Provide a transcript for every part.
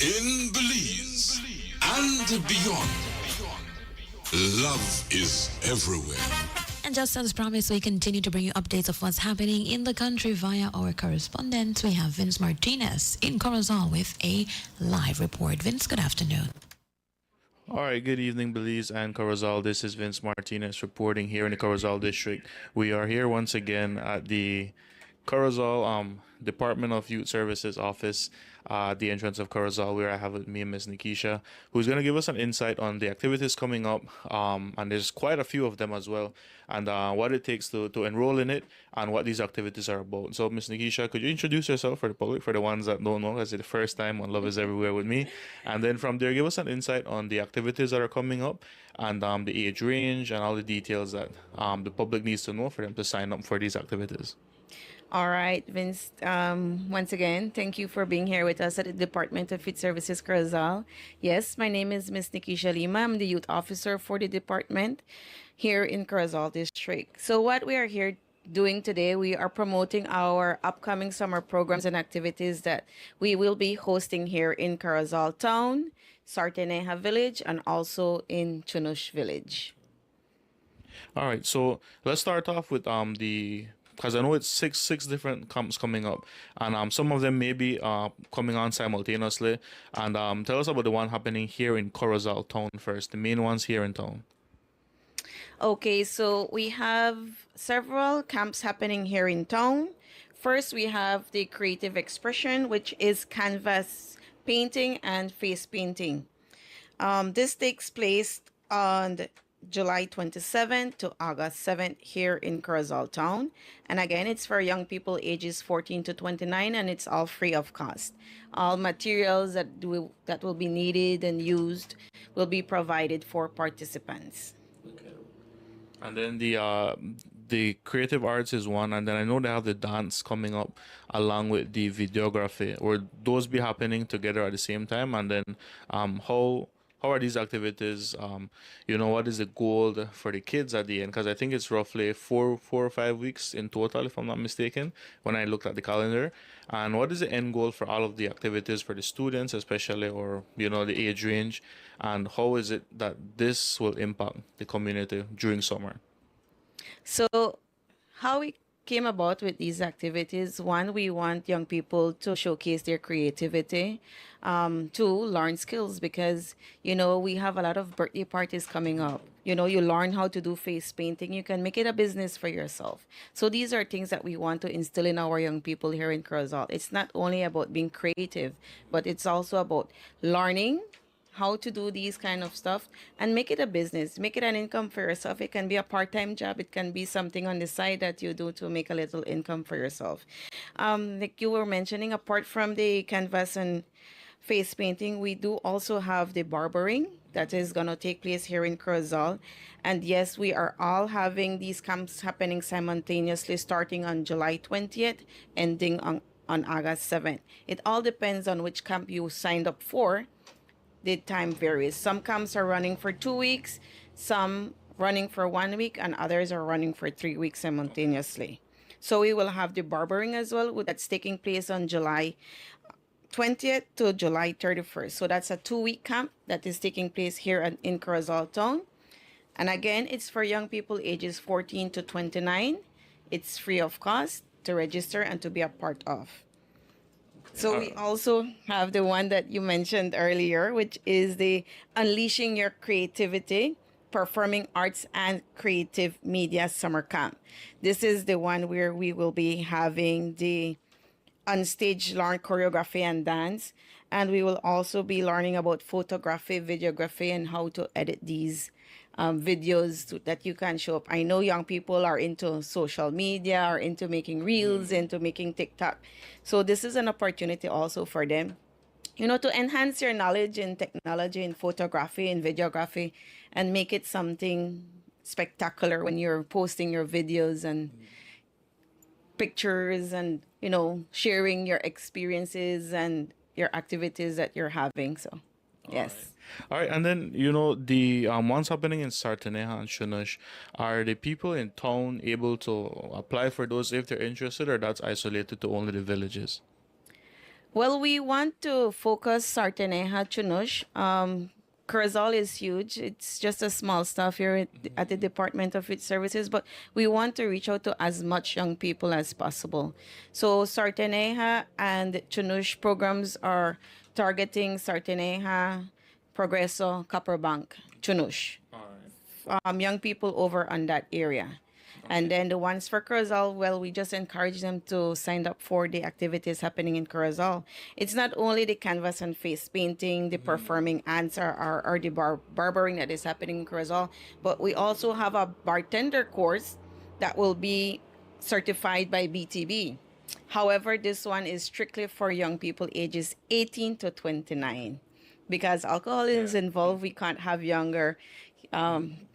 In Belize and beyond, love is everywhere. And just as promised, we continue to bring you updates of what's happening in the country via our correspondent. We have Vince Martinez in Corozal with a live report. Vince, good afternoon. All right, good evening, Belize and Corozal. This is Vince Martinez reporting here in the Corozal district. We are here once again at the Corozal Department of Youth Services office, the entrance of Corozal, where I have with me Ms. Nikisha, who's going to give us an insight on the activities coming up, and there's quite a few of them as well, and what it takes to enroll in it, and what these activities are about. So, Ms. Nikisha, could you introduce yourself for the public, for the ones that don't know, as it's the first time on Love is Everywhere with me, and then from there, give us an insight on the activities that are coming up, and the age range, and all the details that the public needs to know for them to sign up for these activities. All right, Vince. Once again, thank you for being here with us at the Department of Youth Services, Corozal. Yes, my name is Ms. Nikisha Lima. I'm the youth officer for the department here in Corozal District. So what we are here doing today, we are promoting our upcoming summer programs and activities that we will be hosting here in Corozal Town, Sarteneja Village, and also in Chunush Village. All right, so let's start off with because I know it's six different camps coming up, and some of them may be coming on simultaneously. And tell us about the one happening here in Corozal Town first, the main ones here in town. Okay, so we have several camps happening here in town. First, we have the creative expression, which is canvas painting and face painting. This takes place on July 27th to August 7th here in Corozal Town. And again, it's for young people ages 14 to 29, and it's all free of cost. All materials that will be needed and used will be provided for participants. Okay. And then the creative arts is one, and then I know they have the dance coming up along with the videography. Will those be happening together at the same time? And then how are these activities? What is the goal for the kids at the end? Because I think it's roughly four or 5 weeks in total, if I'm not mistaken, when I looked at the calendar. And what is the end goal for all of the activities for the students, especially, or the age range? And how is it that this will impact the community during summer? So, how we came about with these activities, one, we want young people to showcase their creativity, to learn skills, because we have a lot of birthday parties coming up. You learn how to do face painting, you can make it a business for yourself. So these are things that we want to instill in our young people here in Corozal. It's not only about being creative, but it's also about learning how to do these kind of stuff and make it a business, make it an income for yourself. It can be a part-time job. It can be something on the side that you do to make a little income for yourself. Like you were mentioning, apart from the canvas and face painting, we do also have the barbering that is going to take place here in Corozal. And yes, we are all having these camps happening simultaneously, starting on July 20th, ending on August 7th. It all depends on which camp you signed up for. The time varies. Some camps are running for 2 weeks, some running for 1 week, and others are running for 3 weeks simultaneously. So we will have the barbering as well, that's taking place on July 20th to July 31st. So that's a 2-week camp that is taking place here in Corozal Town. And again, it's for young people ages 14 to 29. It's free of cost to register and to be a part of. So we also have the one that you mentioned earlier, which is the Unleashing Your Creativity, Performing Arts and Creative Media Summer Camp. This is the one where we will be having the on-stage learn choreography and dance. And we will also be learning about photography, videography, and how to edit these videos that you can show up. I know young people are into social media, are into making reels, into making TikTok. So this is an opportunity also for them, to enhance your knowledge in technology, in photography, in videography, and make it something spectacular when you're posting your videos and pictures and, sharing your experiences and your activities that you're having. So, yes. All right, and then the ones happening in Sarteneja and Chunush, are the people in town able to apply for those if they're interested, or that's isolated to only the villages? Well, we want to focus Sarteneja, Chunush. Curazao is huge. It's just a small staff here at the Department of Youth Services, but we want to reach out to as much young people as possible. So Sarteneja and Chunush programs are targeting Sarteneja, Progreso, Copperbank, Chunush. Young people over on that area. And then the ones for Curacao, well, we just encourage them to sign up for the activities happening in Curacao. It's not only the canvas and face painting, the performing arts, or the barbering that is happening in Curacao, but we also have a bartender course that will be certified by BTB. However, this one is strictly for young people ages 18 to 29. Because alcohol is involved, we can't have younger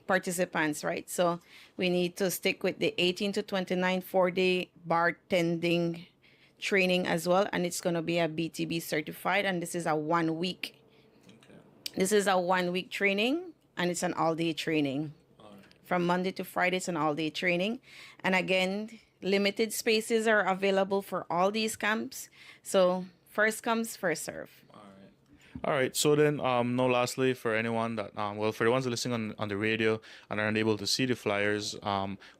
participants, right? So we need to stick with the 18 to 29 4-day bartending training as well, and it's going to be a BTB certified, and this is a 1 week. This is a 1 week training, and it's an all-day training. From Monday to Friday, it's an all-day training. And again, limited spaces are available for all these camps. So first comes, first serve. All right. So then, no, lastly, for anyone that, well, for the ones listening on the radio and are unable to see the flyers,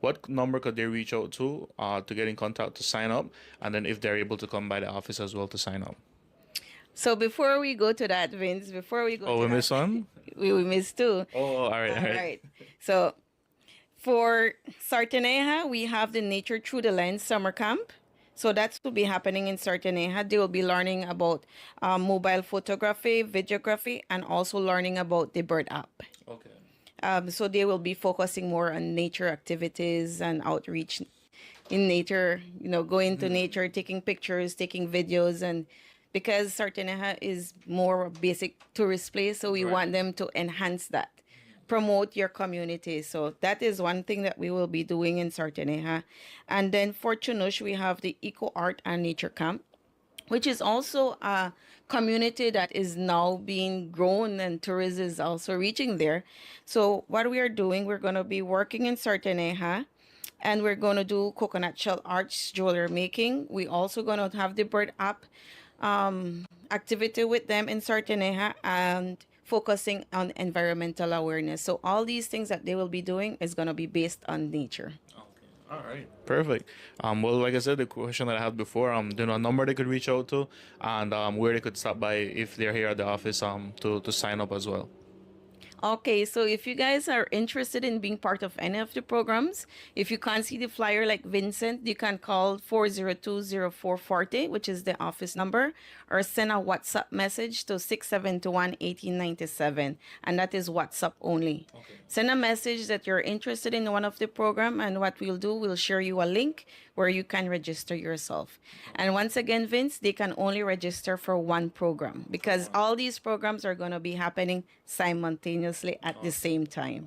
what number could they reach out to get in contact to sign up? And then if they're able to come by the office as well to sign up. So before we go to that, Vince, before we go Oh, to we that, missed one? we missed two. Oh, all right. All right. So for Sarteneja, we have the Nature Through the Lens summer camp. So that will be happening in Sarteneja. They will be learning about mobile photography, videography, and also learning about the bird app. Okay. So they will be focusing more on nature activities and outreach in nature, going to nature, taking pictures, taking videos. And because Sarteneja is more a basic tourist place, so we want them to enhance that, promote your community. So that is one thing that we will be doing in Sarteneja. And then for Chunush, we have the Eco Art and Nature Camp, which is also a community that is now being grown, and tourism is also reaching there. So what we are doing, we're going to be working in Sarteneja, and we're going to do coconut shell arts, jewelry making. We also going to have the bird app activity with them in Sarteneja, and focusing on environmental awareness. So all these things that they will be doing is going to be based on nature. All right, perfect. Well, like I said, the question that I had before, you know, a number they could reach out to, and where they could stop by if they're here at the office, to sign up as well. Okay, so if you guys are interested in being part of any of the programs, if you can't see the flyer like Vincent, you can call 402-0440, which is the office number, or send a WhatsApp message to 6721-1897, and that is WhatsApp only. Okay. Send a message that you're interested in one of the program, and what we'll do, we'll share you a link where you can register yourself. And once again, Vince, they can only register for one program because all these programs are going to be happening simultaneously at the same time.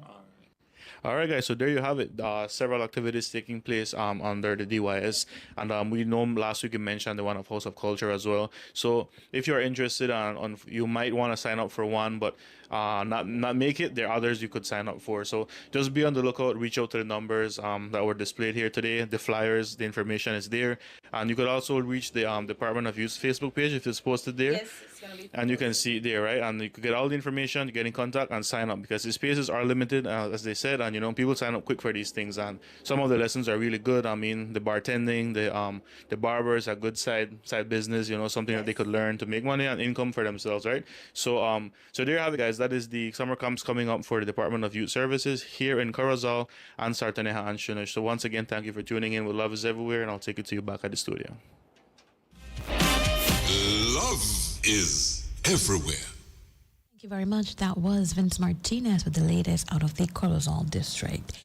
All right, guys. So there you have it. Several activities taking place under the DYS, and we know last week you mentioned the one of House of Culture as well. So if you're interested on you might want to sign up for one, but not make it. There are others you could sign up for. So just be on the lookout. Reach out to the numbers that were displayed here today. The flyers, the information is there, and you could also reach the Department of Youth Facebook page if it's posted there. Yes, it's going to be. And you can see it there, right? And you could get all the information, get in contact, and sign up because the spaces are limited, as they said. And you know, people sign up quick for these things, and some of the lessons are really good. I mean, the bartending, the barbers, a good side business. You know, something that they could learn to make money and income for themselves, right? So so there you have it, guys. That is the summer camps coming up for the Department of Youth Services here in Corozal and Sarteneja and Shunush. So once again, thank you for tuning in. With Love is Everywhere, and I'll take it to you back at the studio. Love is everywhere. Thank you very much. That was Vince Martinez with the latest out of the Corozal district.